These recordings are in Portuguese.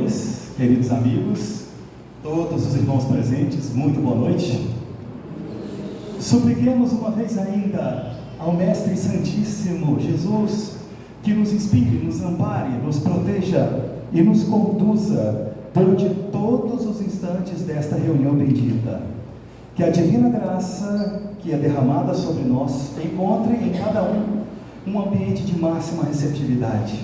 pastores, queridos amigos, todos os irmãos presentes, muito boa noite. Supliquemos uma vez ainda ao Mestre Santíssimo Jesus que nos inspire, nos ampare, nos proteja e nos conduza durante todos os instantes desta reunião bendita. Que a divina graça que é derramada sobre nós encontre em cada um ambiente de máxima receptividade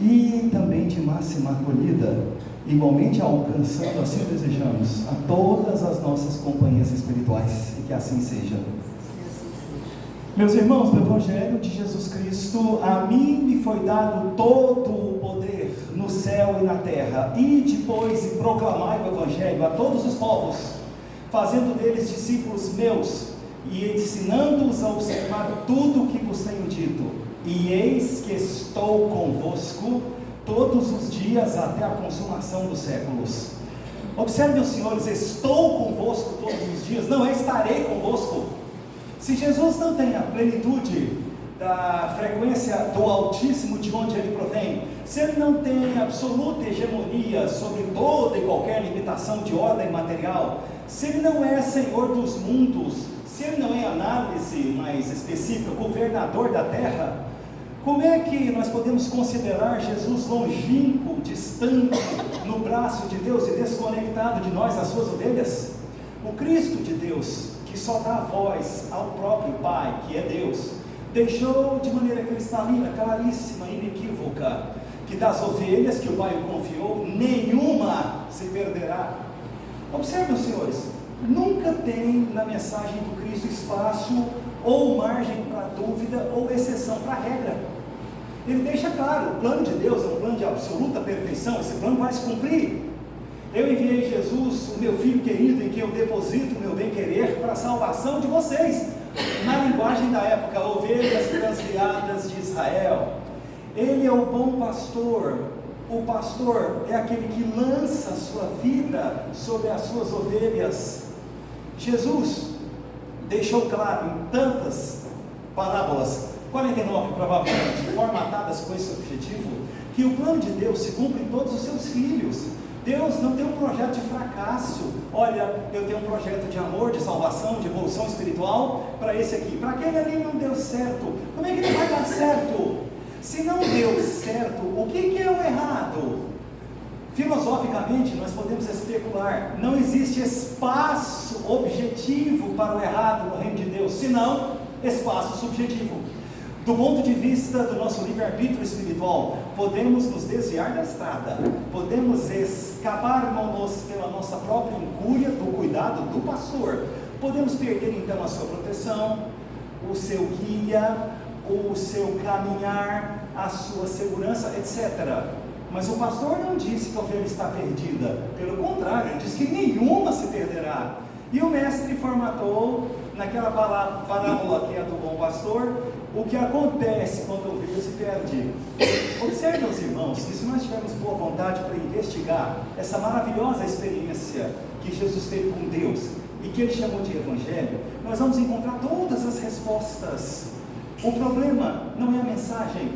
e também de máxima acolhida, igualmente alcançando, assim desejamos, a todas as nossas companhias espirituais, e que assim seja. Meus irmãos, do Evangelho de Jesus Cristo, a mim me foi dado todo o poder no céu e na terra, e depois proclamai o Evangelho a todos os povos, fazendo deles discípulos meus, e ensinando-os a observar tudo o que vos tenho dito. E eis que estou convosco todos os dias até a consumação dos séculos. Observem os senhores, estou convosco todos os dias, não é estarei convosco. Se Jesus não tem a plenitude da frequência do Altíssimo de onde ele provém, se ele não tem absoluta hegemonia sobre toda e qualquer limitação de ordem material, se ele não é Senhor dos mundos, se ele não é, análise mais específica, governador da terra, como é que nós podemos considerar Jesus longínquo, distante, no braço de Deus e desconectado de nós, as suas ovelhas? O Cristo de Deus, que só dá voz ao próprio Pai, que é Deus, deixou de maneira cristalina, claríssima, inequívoca, que das ovelhas que o Pai o confiou, nenhuma se perderá. Observem, senhores, nunca tem na mensagem do Cristo espaço ou margem para dúvida ou exceção para regra. Ele deixa claro, o plano de Deus é um plano de absoluta perfeição, esse plano vai se cumprir. Eu enviei Jesus, o meu Filho querido, em quem eu deposito o meu bem-querer para a salvação de vocês. Na linguagem da época, ovelhas transviadas de Israel. Ele é o bom pastor. O pastor é aquele que lança a sua vida sobre as suas ovelhas. Jesus deixou claro em tantas parábolas, 49 provavelmente, formatadas com esse objetivo, que o plano de Deus se cumpre em todos os seus filhos. Deus não tem um projeto de fracasso. Olha, eu tenho um projeto de amor, de salvação, de evolução espiritual para esse aqui. Para aquele ali não deu certo. Como é que ele vai dar certo? Se não deu certo, o que é o errado? Filosoficamente, nós podemos especular. Não existe espaço objetivo para o errado no reino de Deus, senão espaço subjetivo. Do ponto de vista do nosso livre-arbítrio espiritual, podemos nos desviar da estrada, podemos escapar-nos pela nossa própria incúria do cuidado do pastor, podemos perder então a sua proteção, o seu guia, o seu caminhar, a sua segurança, etc. Mas o pastor não disse que a ovelha está perdida, pelo contrário, ele disse que nenhuma se perderá. E o mestre formatou naquela parábola que é do bom pastor, o que acontece quando a ovelha se perde. Observe, meus irmãos, que se nós tivermos boa vontade para investigar essa maravilhosa experiência que Jesus teve com Deus e que ele chamou de Evangelho, nós vamos encontrar todas as respostas. O problema não é a mensagem,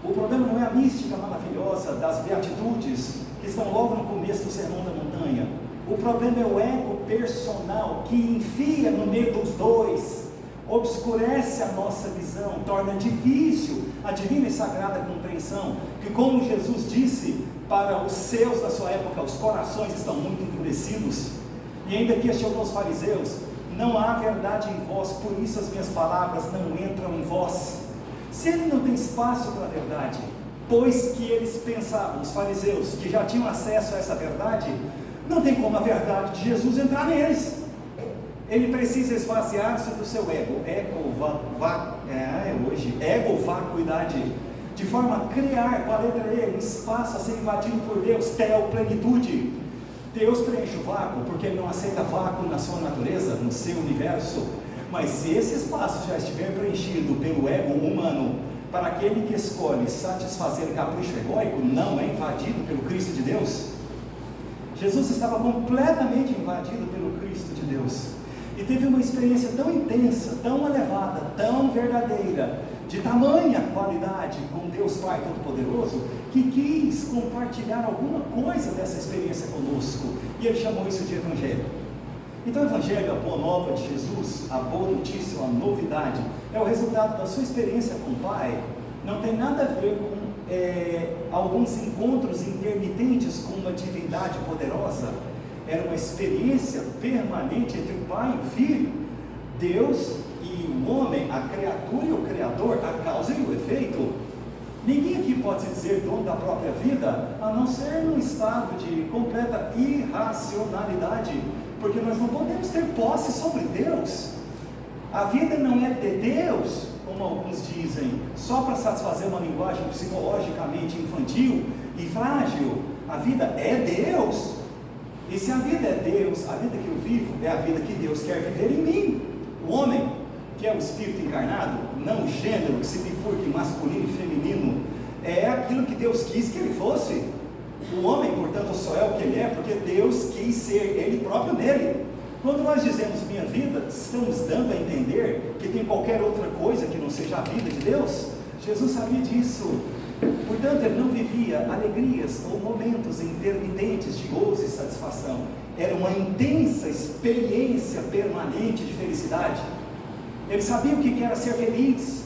o problema não é a mística maravilhosa das beatitudes que estão logo no começo do Sermão da Montanha. O problema é o ego personal que enfia no meio dos dois, obscurece a nossa visão, torna difícil a divina e sagrada compreensão, que, como Jesus disse para os seus da sua época, os corações estão muito endurecidos, e ainda questionou os fariseus: não há verdade em vós, por isso as minhas palavras não entram em vós. Se ele não tem espaço para a verdade, pois que eles pensavam, os fariseus, que já tinham acesso a essa verdade, não tem como a verdade de Jesus entrar neles. Ele precisa esvaziar-se do seu ego, vacuidade, de forma a criar, com a letra E, um espaço a ser invadido por Deus, plenitude. Deus preenche o vácuo, porque ele não aceita vácuo na sua natureza, no seu universo. Mas se esse espaço já estiver preenchido pelo ego humano, para aquele que escolhe satisfazer o capricho egóico, não é invadido pelo Cristo de Deus. Jesus estava completamente invadido pelo Cristo de Deus, e teve uma experiência tão intensa, tão elevada, tão verdadeira, de tamanha qualidade com Deus Pai Todo-Poderoso, que quis compartilhar alguma coisa dessa experiência conosco, e ele chamou isso de Evangelho. Então o Evangelho, a boa nova de Jesus, a boa notícia, a novidade, é o resultado da sua experiência com o Pai. Não tem nada a ver com alguns encontros intermitentes com uma divindade poderosa. Era uma experiência permanente entre o Pai e o Filho, Deus e o homem, a criatura e o Criador, a causa e o efeito. Ninguém aqui pode se dizer dono da própria vida, a não ser num estado de completa irracionalidade, porque nós não podemos ter posse sobre Deus. A vida não é de Deus, como alguns dizem, só para satisfazer uma linguagem psicologicamente infantil e frágil. A vida é Deus. E se a vida é Deus, a vida que eu vivo é a vida que Deus quer viver em mim. O homem, que é o espírito encarnado, não o gênero que se bifurca em masculino e feminino, é aquilo que Deus quis que ele fosse. O homem, portanto, só é o que ele é porque Deus quis ser ele próprio nele. Quando nós dizemos minha vida, estamos dando a entender que tem qualquer outra coisa que não seja a vida de Deus? Jesus sabia disso. Portanto, ele não vivia alegrias ou momentos intermitentes de gozo e satisfação. Era uma intensa experiência permanente de felicidade. Ele sabia o que era ser feliz.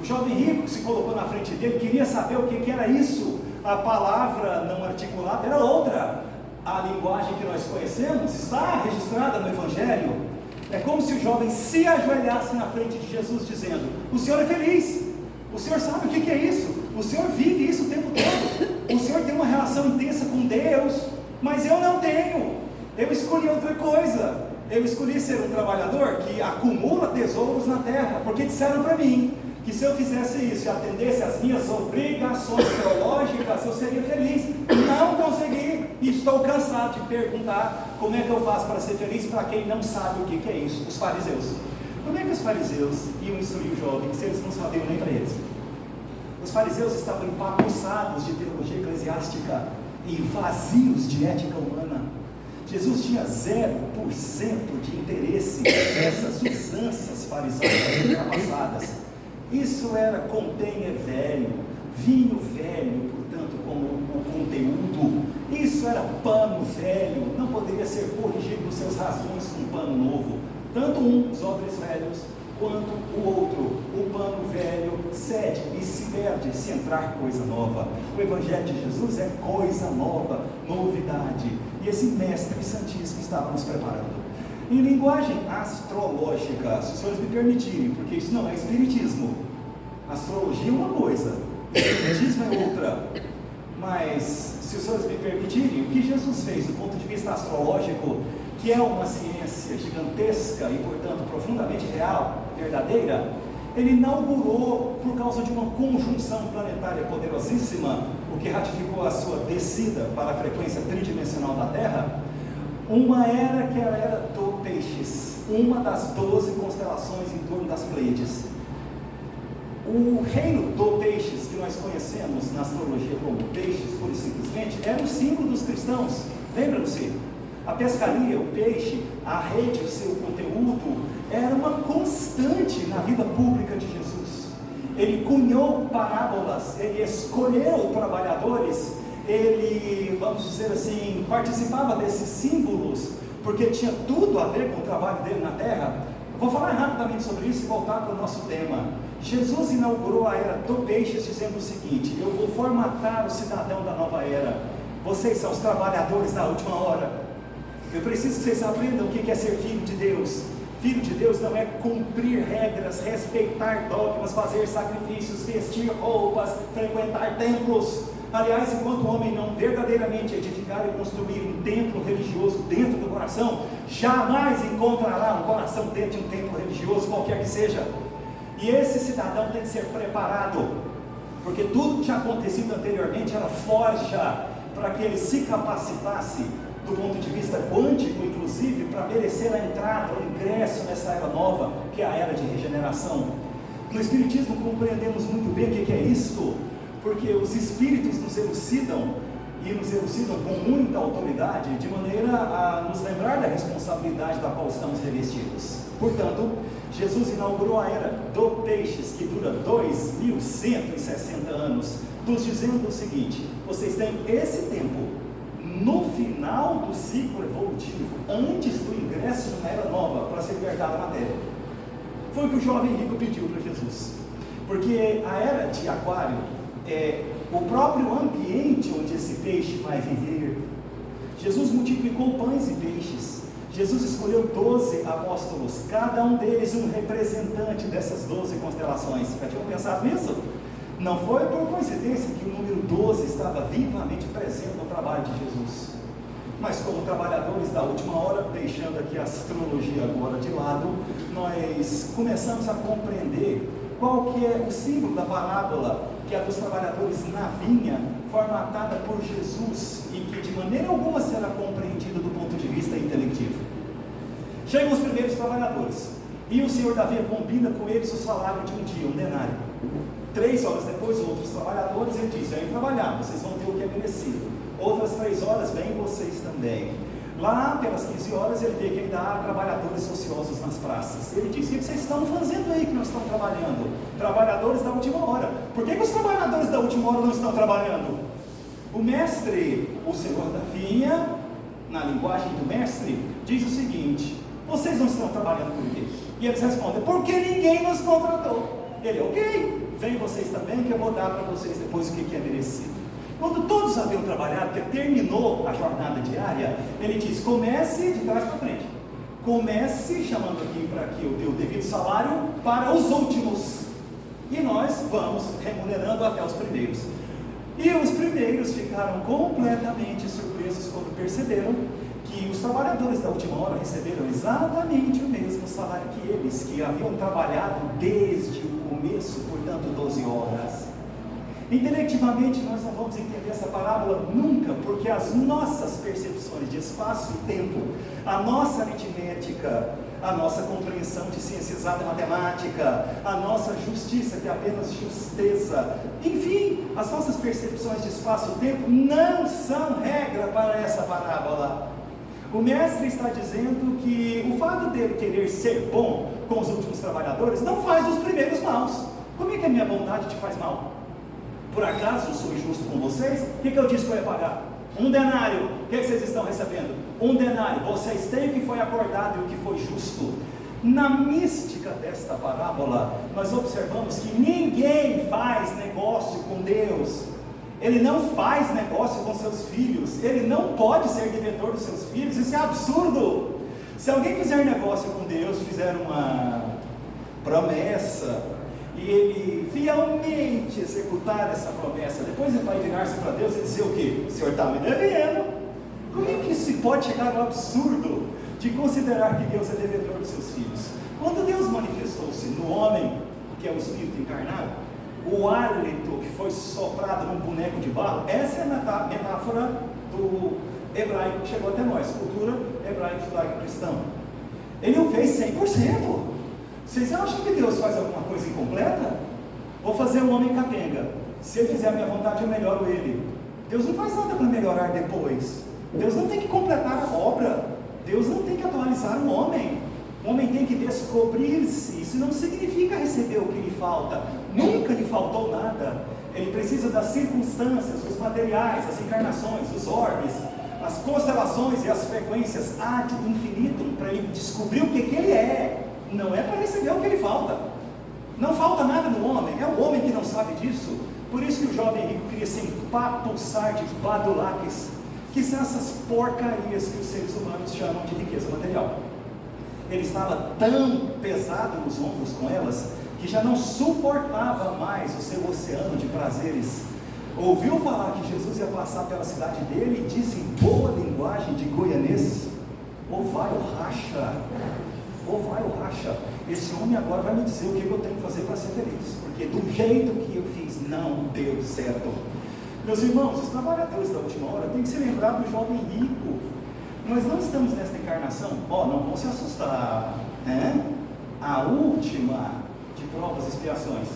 O jovem rico que se colocou na frente dele queria saber o que era isso. A palavra não articulada era outra. A linguagem que nós conhecemos está registrada no Evangelho. É como se o jovem se ajoelhasse na frente de Jesus dizendo: o Senhor é feliz, o Senhor sabe o que é isso, o Senhor vive isso o tempo todo, o Senhor tem uma relação intensa com Deus, mas eu não tenho. Eu escolhi outra coisa. Eu escolhi ser um trabalhador que acumula tesouros na terra, porque disseram para mim que se eu fizesse isso e atendesse às minhas obrigações teológicas, eu seria feliz. Não consegui, e estou cansado de perguntar como é que eu faço para ser feliz para quem não sabe o que é isso. Os fariseus. Como é que os fariseus iam instruir o jovem se eles não sabiam nem para eles? Os fariseus estavam empapuçados de teologia eclesiástica e vazios de ética humana. Jesus tinha 0% de interesse nessas usanças farisaicas ultrapassadas. Isso era container velho, vinho velho, portanto, como o conteúdo. Isso era pano velho, não poderia ser corrigido nos seus rasgões com um pano novo. Tanto os odres velhos, quanto o outro. O pano velho cede e se perde se entrar coisa nova. O Evangelho de Jesus é coisa nova, novidade. E esse mestre santíssimo estava nos preparando. Em linguagem astrológica, se os senhores me permitirem, porque isso não é espiritismo. Astrologia é uma coisa, espiritismo é outra. Mas, se os senhores me permitirem, o que Jesus fez do ponto de vista astrológico, que é uma ciência gigantesca e, portanto, profundamente real, verdadeira, ele inaugurou, por causa de uma conjunção planetária poderosíssima, o que ratificou a sua descida para a frequência tridimensional da Terra, uma era que era a era do Peixes, uma das 12 constelações em torno das Pleiades. O reino do Peixes, que nós conhecemos na astrologia como Peixes, pura e simplesmente, era o símbolo dos cristãos. Lembram-se? A pescaria, o peixe, a rede, o seu conteúdo, era uma constante na vida pública de Jesus. Ele cunhou parábolas, ele escolheu trabalhadores, ele, vamos dizer assim, participava desses símbolos, porque tinha tudo a ver com o trabalho dele na terra. Vou falar rapidamente sobre isso e voltar para o nosso tema. Jesus inaugurou a era do Peixes dizendo o seguinte: eu vou formatar o cidadão da nova era. Vocês são os trabalhadores da última hora. Eu preciso que vocês aprendam o que é ser filho de Deus. Filho de Deus não é cumprir regras, respeitar dogmas, fazer sacrifícios, vestir roupas, frequentar templos. Aliás, enquanto o homem não verdadeiramente edificar e construir um templo religioso dentro do coração, jamais encontrará um coração dentro de um templo religioso, qualquer que seja. E esse cidadão tem que ser preparado, porque tudo que tinha acontecido anteriormente era forja para que ele se capacitasse, do ponto de vista quântico, inclusive, para merecer a entrada, o ingresso nessa era nova, que é a era de regeneração. No Espiritismo compreendemos muito bem o que é isso, porque os Espíritos nos elucidam e nos elucidam com muita autoridade, de maneira a nos lembrar da responsabilidade da qual estamos revestidos. Portanto, Jesus inaugurou a era do peixes, que dura 2160 anos, nos dizendo o seguinte: vocês têm esse tempo no final do ciclo evolutivo, antes do ingresso numa era nova, para se libertar da matéria. Foi o que o jovem rico pediu para Jesus, porque a era de Aquário é o próprio ambiente onde esse peixe vai viver. Jesus multiplicou pães e peixes. Jesus escolheu 12 apóstolos, cada um deles um representante dessas 12 constelações. Já tinham pensado nisso? Não foi por coincidência que o número 12 estava vivamente presente no trabalho de Jesus. Mas como trabalhadores da última hora, deixando aqui a astrologia agora de lado, nós começamos a compreender qual que é o símbolo da parábola, que é a dos trabalhadores na vinha, formatada por Jesus, e que de maneira alguma será compreendida do ponto de vista intelectivo. Chegam os primeiros trabalhadores, e o Senhor da vinha combina com eles o salário de um dia, um denário. 3 horas depois, outros trabalhadores, ele diz: vem trabalhar, vocês vão ter o que é merecido. Outras 3 horas, vem vocês também. Lá pelas 15 horas, ele vê que ainda há trabalhadores ociosos nas praças. Ele diz: o que vocês estão fazendo aí que não estão trabalhando? Trabalhadores da última hora. Por que os trabalhadores da última hora não estão trabalhando? O mestre, o senhor da vinha, na linguagem do mestre, diz o seguinte: vocês não estão trabalhando por quê? E eles respondem: porque ninguém nos contratou. Ele: ok, vem vocês também, que eu vou dar para vocês depois o que é merecido. Quando todos haviam trabalhado, porque terminou a jornada diária, ele diz: comece de trás para frente. Comece chamando aqui para que eu dê o devido salário para os últimos. E nós vamos remunerando até os primeiros. E os primeiros ficaram completamente surpresos quando perceberam que os trabalhadores da última hora receberam exatamente o mesmo salário que eles, que haviam trabalhado desde o começo, portanto 12 horas. Intelectivamente nós não vamos entender essa parábola nunca, porque as nossas percepções de espaço e tempo, a nossa aritmética, a nossa compreensão de ciência exata e matemática, a nossa justiça, que é apenas justeza, enfim, as nossas percepções de espaço e tempo não são regra para essa parábola. O mestre está dizendo que o fato dele querer ser bom com os últimos trabalhadores não faz os primeiros maus. Como é que a minha bondade te faz mal? Por acaso eu sou injusto com vocês? O que eu disse que eu ia pagar? 1 denário. O que vocês estão recebendo? 1 denário. Vocês têm o que foi acordado e o que foi justo. Na mística desta parábola, nós observamos que ninguém faz negócio com Deus. Ele não faz negócio com seus filhos. Ele não pode ser devedor dos seus filhos. Isso é absurdo. Se alguém fizer negócio com Deus, fizer uma promessa, e ele fielmente executar essa promessa, depois ele vai virar-se para Deus e dizer o quê? O Senhor está me devendo. Como é que se pode chegar ao absurdo de considerar que Deus é devedor dos seus filhos? Quando Deus manifestou-se no homem, que é o Espírito encarnado, o hálito que foi soprado num boneco de barro, essa é a metáfora do hebraico que chegou até nós, cultura hebraico-judaico-cristã. Ele o fez 100%. Vocês acham que Deus faz alguma coisa incompleta? Vou fazer um homem capenga. Se ele fizer a minha vontade, eu melhoro ele. Deus não faz nada para melhorar depois. Deus não tem que completar a obra. Deus não tem que atualizar o homem. O homem tem que descobrir-se. Isso não significa receber o que lhe falta. Nunca lhe faltou nada. Ele precisa das circunstâncias, dos materiais, das encarnações, dos orbes, as constelações e as frequências ad infinitum, para ele descobrir o que ele é. Não é para receber o que ele falta. Não falta nada no homem. É o homem que não sabe disso. Por isso que o jovem rico queria se empapulsar de badulaques, que são essas porcarias que os seres humanos chamam de riqueza material. Ele estava tão pesado nos ombros com elas, que já não suportava mais o seu oceano de prazeres. Ouviu falar que Jesus ia passar pela cidade dele e disse em boa linguagem de goianês: ou vai ou racha. Ou vai ou racha. Esse homem agora vai me dizer o que eu tenho que fazer para ser feliz, porque do jeito que eu fiz não deu certo. Meus irmãos, os trabalhadores da última hora têm que se lembrar do jovem rico. Nós não estamos nesta encarnação, não vão se assustar, né? A última de provas e expiações.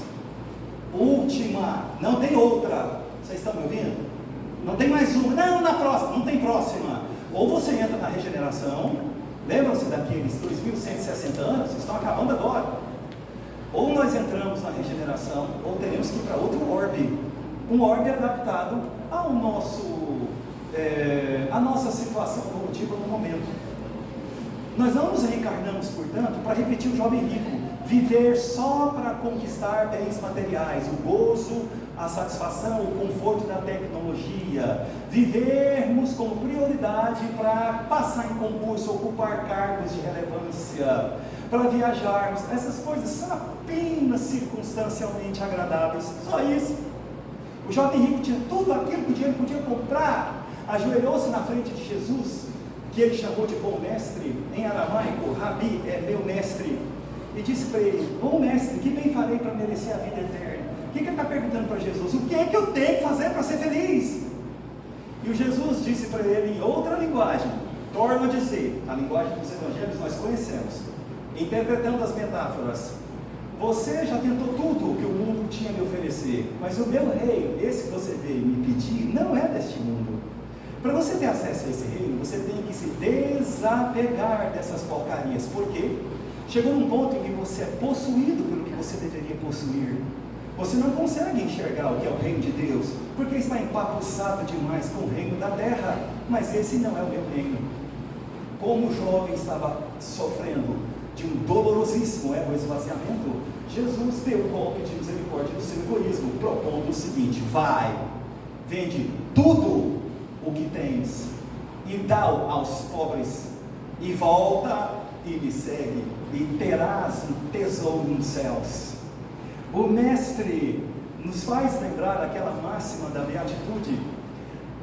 Última, não tem outra. Vocês estão me ouvindo? Não tem mais uma. Não, na próxima. Não tem próxima. Ou você entra na regeneração. Lembram-se daqueles 2160 anos? Estão acabando agora. Ou nós entramos na regeneração, ou teremos que ir para outro orbe. Um orbe adaptado ao à nossa situação evolutiva no momento. Nós não nos reencarnamos, portanto, para repetir o jovem rico, viver só para conquistar bens materiais, o gozo, a satisfação, o conforto da tecnologia, vivermos como prioridade para passar em concurso, ocupar cargos de relevância, para viajarmos. Essas coisas são apenas circunstancialmente agradáveis, só isso. O jovem rico tinha tudo aquilo que o dinheiro podia comprar, ajoelhou-se na frente de Jesus, que ele chamou de bom mestre, em aramaico, Rabi é meu mestre, e disse para ele: bom mestre, que bem farei para merecer a vida eterna? O que ele está perguntando para Jesus? O que é que eu tenho que fazer para ser feliz? E o Jesus disse para ele em outra linguagem, torno a dizer, a linguagem dos evangelhos nós conhecemos, interpretando as metáforas: você já tentou tudo o que o mundo tinha a me oferecer, mas o meu reino, esse que você veio me pedir, não é deste mundo. Para você ter acesso a esse reino, você tem que se desapegar dessas porcarias. Por quê? Chegou num ponto em que você é possuído pelo que você deveria possuir. Você não consegue enxergar o que é o reino de Deus, porque está empapuçado demais com o reino da terra. Mas esse não é o meu reino. Como o jovem estava sofrendo de um dolorosíssimo ego-esvaziamento, Jesus deu um golpe de misericórdia do seu egoísmo, propondo o seguinte: vai, vende tudo o que tens e dá-o aos pobres, e volta e me segue, e terás um tesouro nos céus. O mestre nos faz lembrar aquela máxima da beatitude,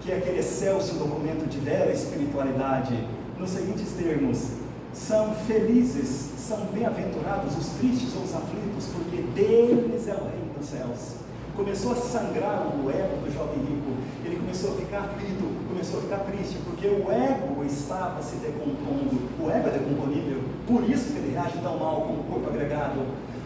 que é aquele excelso documento de vera espiritualidade, nos seguintes termos: são felizes, são bem-aventurados os tristes ou os aflitos, porque deles é o reino dos céus. Começou a sangrar o ego do jovem rico, ele começou a ficar aflito, começou a ficar triste, porque o ego estava se decompondo. O ego é decomponível, por isso que ele reage tão mal com o corpo agregado.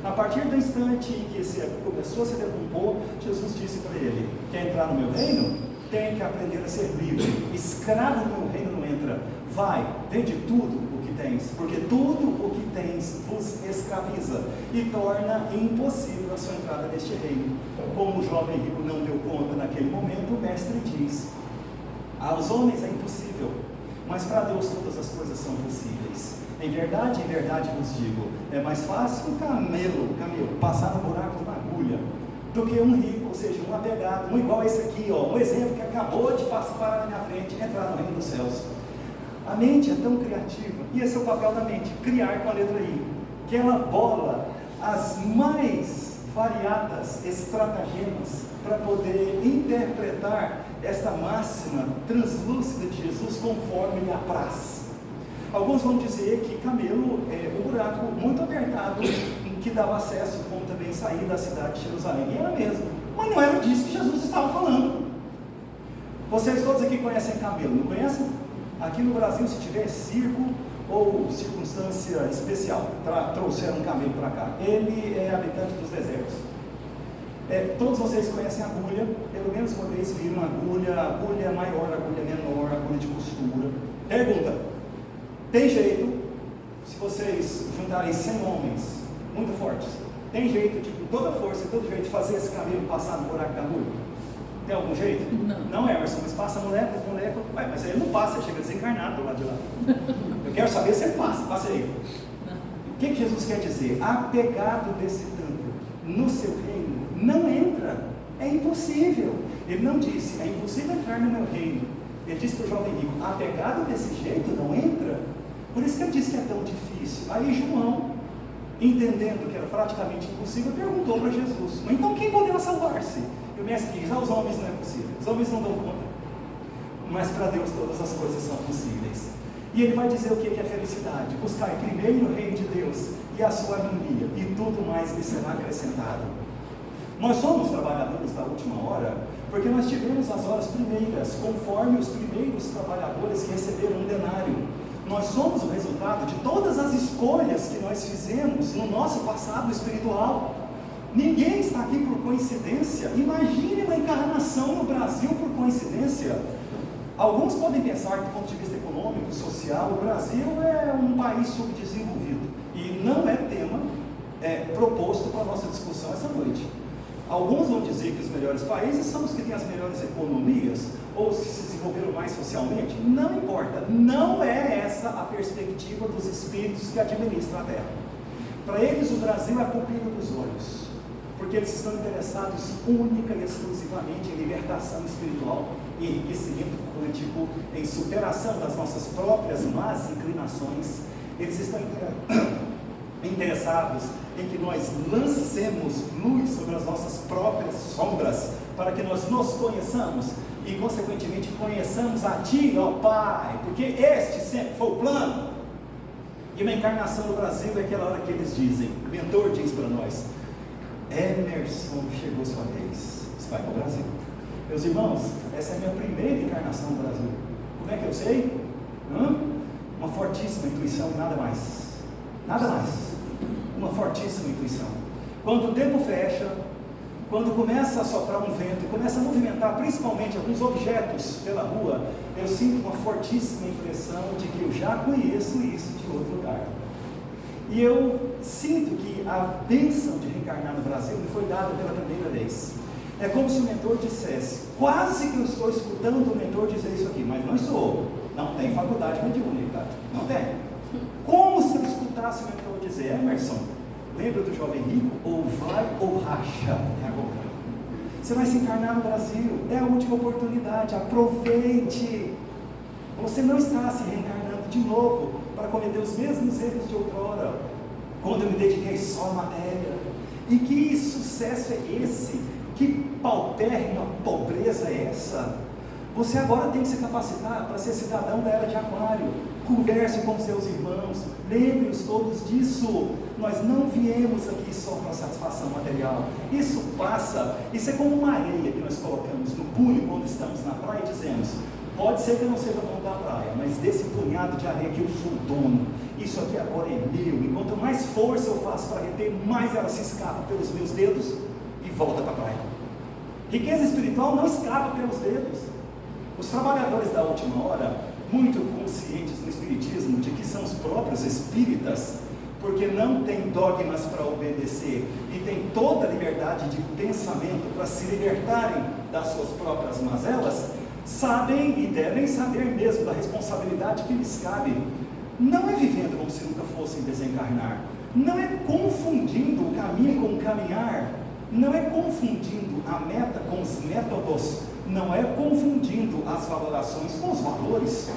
A partir do instante em que esse ego começou a se decompor, Jesus disse para ele: quer entrar no meu reino? Tem que aprender a ser livre. Escravo no meu reino não entra. Vai, vende tudo o que tens, porque tudo o que tens vos escraviza e torna impossível a sua entrada neste reino. Como o jovem rico não deu conta naquele momento, o mestre diz: aos homens é impossível, mas para Deus todas as coisas são possíveis. Em verdade vos digo, é mais fácil um camelo passar no buraco de uma agulha, do que um rico, ou seja, um apegado, um igual a esse aqui, um exemplo que acabou de passar na minha frente, entrar no reino dos céus. A mente é tão criativa, e esse é o papel da mente, criar com a letra I, que ela bola as mais variadas estratagemas para poder interpretar esta máxima translúcida de Jesus conforme lhe apraz. Alguns vão dizer que camelo é um buraco muito apertado que dava acesso, como também sair da cidade de Jerusalém, e era mesmo, mas não era disso que Jesus estava falando. Vocês todos aqui conhecem camelo, não conhecem? Aqui no Brasil, se tiver circo ou circunstância especial, trouxeram um camelo para cá. Ele é habitante dos desertos. Todos vocês conhecem a agulha, pelo menos uma vez viram agulha maior, agulha menor, agulha de costura. Pergunta: tem jeito, se vocês juntarem 100 homens muito fortes, tem jeito de, com toda força e todo jeito, fazer esse camelo passar no buraco da agulha? Tem algum jeito? Não, Emerson, mas passa moleque, mas ele não passa, ele chega desencarnado do lado de lá. Eu quero saber se ele passa aí. O que Jesus quer dizer? Apegado desse tanto no seu reino, não entra, é impossível. Ele não disse, é impossível entrar no meu reino. Ele disse para o jovem rico, apegado desse jeito, não entra. Por isso que ele disse que é tão difícil. Aí João, entendendo que era praticamente impossível, perguntou para Jesus: mas então quem poderá salvar-se? E o mestre diz: aos homens não é possível, os homens não dão conta, mas para Deus todas as coisas são possíveis. E ele vai dizer o que é felicidade: buscar primeiro o reino de Deus e a sua harmonia, e tudo mais lhe será acrescentado. Nós somos trabalhadores da última hora, porque nós tivemos as horas primeiras, conforme os primeiros trabalhadores que receberam um denário. Nós somos o resultado de todas as escolhas que nós fizemos no nosso passado espiritual. Ninguém está aqui por coincidência. Imagine uma encarnação no Brasil por coincidência. Alguns podem pensar que, do ponto de vista econômico, social, o Brasil é um país subdesenvolvido. E não é tema proposto para a nossa discussão essa noite. Alguns vão dizer que os melhores países são os que têm as melhores economias, ou os que se desenvolveram mais socialmente. Não importa, não é essa a perspectiva dos espíritos que administram a Terra. Para eles, o Brasil é a pupila dos olhos, porque eles estão interessados única e exclusivamente em libertação espiritual, em enriquecimento quântico, em superação das nossas próprias más inclinações. Eles estão interessados em que nós lancemos luz sobre as nossas próprias sombras, para que nós nos conheçamos e, consequentemente, conheçamos a Ti, ó Pai, porque este sempre foi o plano. E uma encarnação no Brasil é aquela hora que eles dizem, o mentor diz para nós: Emerson, chegou sua vez, você vai para o Brasil. Meus irmãos, essa é a minha primeira encarnação no Brasil. Como é que eu sei? Uma fortíssima intuição e nada mais. Nada mais. Uma fortíssima intuição. Quando o tempo fecha, quando começa a soprar um vento, começa a movimentar principalmente alguns objetos pela rua, eu sinto uma fortíssima impressão de que eu já conheço isso de outro lugar. E eu sinto que a bênção de reencarnar no Brasil me foi dada pela primeira vez. É como se o mentor dissesse, quase que eu estou escutando o mentor dizer isso aqui, mas não estou. Não tem faculdade mediúnica, não tem. Como se eu escutasse o mentor dizer: Emerson, lembra do jovem rico? Ou vai ou racha. É agora. Você vai se encarnar no Brasil, é a última oportunidade, aproveite. Você não está se reencarnando de novo para cometer os mesmos erros de outrora, quando eu me dediquei só à matéria. E que sucesso é esse? Que paupérrima pobreza é essa? Você agora tem que se capacitar para ser cidadão da era de Aquário. Converse com seus irmãos, lembre-os todos disso. Nós não viemos aqui só para satisfação material. Isso passa. Isso é como uma areia que nós colocamos no punho quando estamos na praia e dizemos: pode ser que eu não seja dono da praia, mas desse punhado de areia que eu sou dono. Isso aqui agora é meu. E quanto mais força eu faço para reter, mais ela se escapa pelos meus dedos e volta para a praia. Riqueza espiritual não escapa pelos dedos. Os trabalhadores da última hora, muito conscientes no espiritismo de que são os próprios espíritas, porque não tem dogmas para obedecer e tem toda a liberdade de pensamento para se libertarem das suas próprias mazelas, sabem e devem saber mesmo da responsabilidade que lhes cabe. Não é vivendo como se nunca fossem desencarnar, não é confundindo o caminho com o caminhar, não é confundindo a meta com os métodos, não é confundindo as valorações com os valores.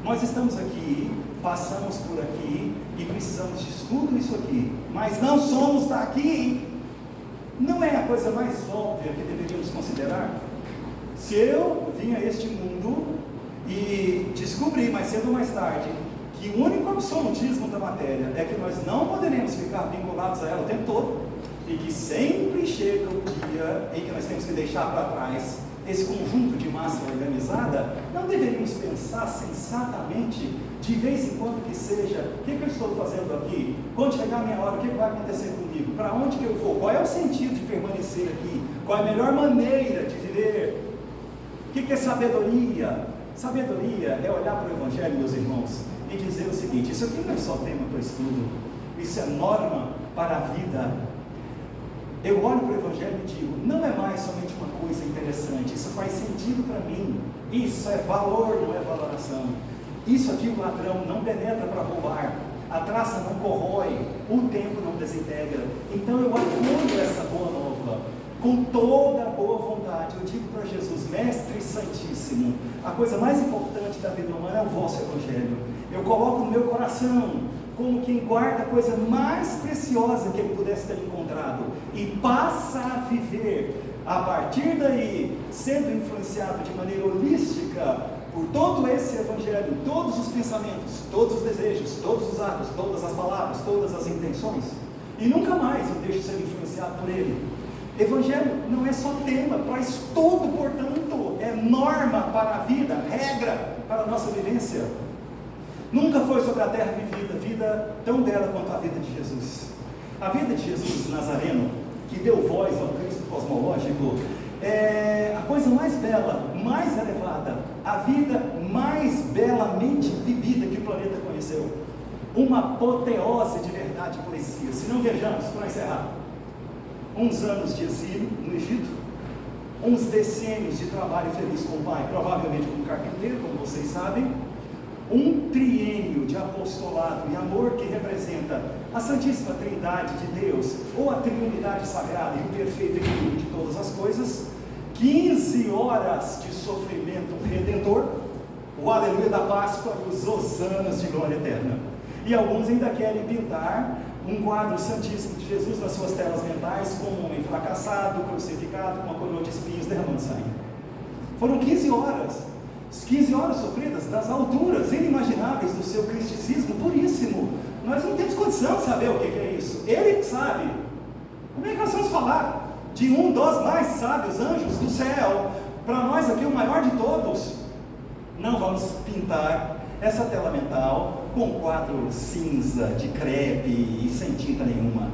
Nós estamos aqui, passamos por aqui e precisamos de tudo isso aqui, mas não somos daqui. Não é a coisa mais óbvia que deveríamos considerar? Se eu vim a este mundo e descobri mais cedo ou mais tarde que o único absolutismo da matéria é que nós não poderemos ficar vinculados a ela o tempo todo, e que sempre chega o dia em que nós temos que deixar para trás esse conjunto de massa organizada, não deveríamos pensar sensatamente, de vez em quando que seja, o que eu estou fazendo aqui? Quando chegar a minha hora, o que vai acontecer comigo? Para onde que eu vou? Qual é o sentido de permanecer aqui? Qual é a melhor maneira de viver? O que é sabedoria? Sabedoria é olhar para o Evangelho, meus irmãos, e dizer o seguinte: isso aqui não é só tema para estudo, isso é norma para a vida. Eu olho para o Evangelho e digo, não é mais somente uma coisa interessante, isso faz sentido para mim, isso é valor, não é valoração. Isso aqui o ladrão não penetra para roubar, a traça não corrói, o tempo não desintegra. Então eu acolho essa boa nova, com toda a boa vontade. Eu digo para Jesus: Mestre Santíssimo, a coisa mais importante da vida humana é o vosso Evangelho. Eu coloco no meu coração, como quem guarda a coisa mais preciosa que ele pudesse ter encontrado, e passa a viver, a partir daí, sendo influenciado de maneira holística por todo esse Evangelho, todos os pensamentos, todos os desejos, todos os atos, todas as palavras, todas as intenções, e nunca mais eu deixo ser influenciado por ele. Evangelho não é só tema para estudo, portanto, é norma para a vida, regra para a nossa vivência. Nunca foi sobre a terra vivida, vida tão bela quanto a vida de Jesus. A vida de Jesus Nazareno que deu voz ao Cristo cosmológico, é a coisa mais bela, mais elevada, a vida mais belamente vivida que o planeta conheceu. Uma apoteose de verdade e poesia. Se não vejamos, para encerrar, uns anos de exílio no Egito, uns decênios de trabalho feliz com o Pai, provavelmente como carpinteiro, como vocês sabem, um triênio de apostolado e amor que representa a Santíssima Trindade de Deus, ou a Trindade Sagrada e o perfeito equilíbrio de todas as coisas, 15 horas de sofrimento redentor, o aleluia da Páscoa e os hosanas de glória eterna. E alguns ainda querem pintar um quadro santíssimo de Jesus nas suas telas mentais, como um homem fracassado, crucificado, com uma coroa de espinhos derramando sangue. Foram 15 horas, 15 horas sofridas das alturas inimagináveis do seu cristicismo puríssimo. Nós não temos condição de saber o que é isso. Ele sabe. Como é que nós vamos falar de um dos mais sábios anjos do céu, para nós aqui o maior de todos? Não vamos pintar essa tela mental com quadro cinza, de crepe e sem tinta nenhuma.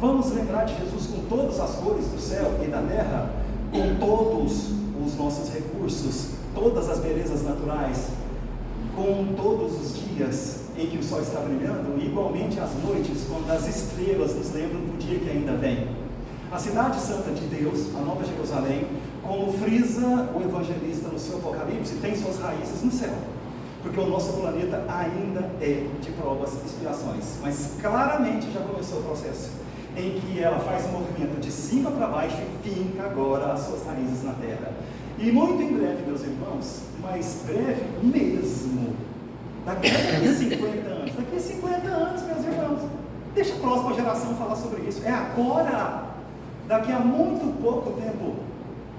Vamos lembrar de Jesus com todas as cores do céu e da terra, com todos os nossos recursos, todas as belezas naturais, com todos os dias em que o sol está brilhando, e igualmente as noites, quando as estrelas nos lembram do dia que ainda vem. A cidade santa de Deus, a Nova Jerusalém, como frisa o evangelista no seu Apocalipse, tem suas raízes no céu, porque o nosso planeta ainda é de provas e expiações, mas claramente já começou o processo em que ela faz um movimento de cima para baixo e finca agora as suas raízes na terra. E muito em breve, meus irmãos, mas breve mesmo, daqui a 50 anos, daqui a 50 anos, meus irmãos, deixa a próxima geração falar sobre isso, é agora. Daqui a muito pouco tempo,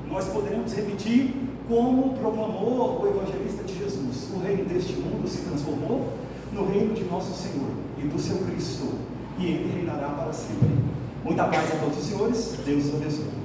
nós poderemos repetir como proclamou o evangelista de Jesus: o reino deste mundo se transformou no reino de nosso Senhor e do seu Cristo, e ele reinará para sempre. Muita paz a todos os senhores, Deus os abençoe.